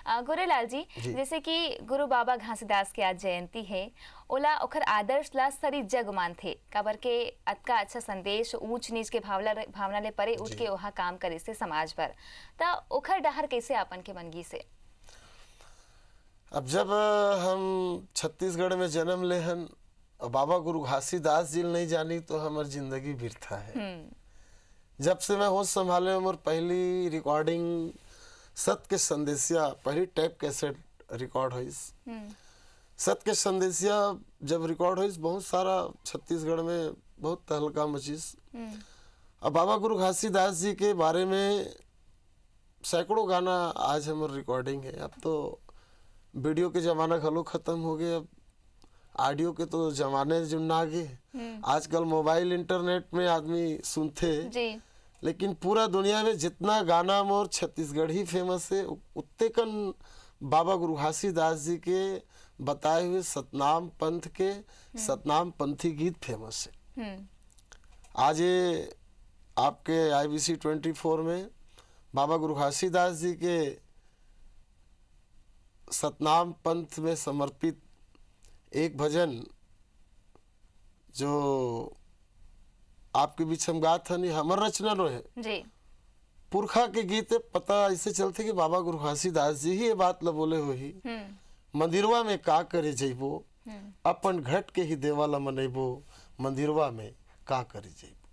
गोरेलाल जी, जैसे कि गुरु बाबा घासीदास के आज जयंती है, ओला ओखर आदर्श ला सरी जग मानथे काबर के अतका अच्छा संदेश ऊंच नीच के भावना ले परे उठ के वहाँ काम करे से समाज पर ता ओखर डहर कैसे आपन के मनगी से। अब जब हम छत्तीसगढ़ में जन्म ले हन और बाबा गुरु घासीदास जी नहीं जानी तो हमारी जिंदगी बिरथा है। जब से मैं होश संभाले उम्र पहली रिकॉर्डिंग सत के संदेशिया पहली टैप कैसेट रिकॉर्ड हुई। सत के संदेशिया जब रिकॉर्ड हुई बहुत सारा छत्तीसगढ़ में बहुत तहलका मचीस। अब बाबा गुरु घासीदास जी के बारे में सैकड़ों गाना आज हमारे रिकॉर्डिंग है। अब तो वीडियो के जमाना खलो खत्म हो गए, अब ऑडियो के तो जमाने जुन्ना गए। आजकल मोबाइल इंटरनेट में आदमी सुनते जी। लेकिन पूरा दुनिया में जितना गाना मोर छत्तीसगढ़ ही फेमस है उतने कन बाबा गुरु घासीदास जी के बताए हुए सतनाम पंथ के सतनाम पंथी गीत फेमस है। आज ये आपके IBC 24 में बाबा गुरु घासीदास जी के सतनाम पंथ में समर्पित एक भजन जो आपके बीच हम गात हन हमर रचना नो है जी। पुरखा के गीत है। पता ऐसे चलते कि बाबा गुरु घासीदास जी ही ये बात ल बोले हो ही मंदिरवा में का करे जइबो अपन घट के ही देवाला मनैबो मंदिरवा में का करे जइबो।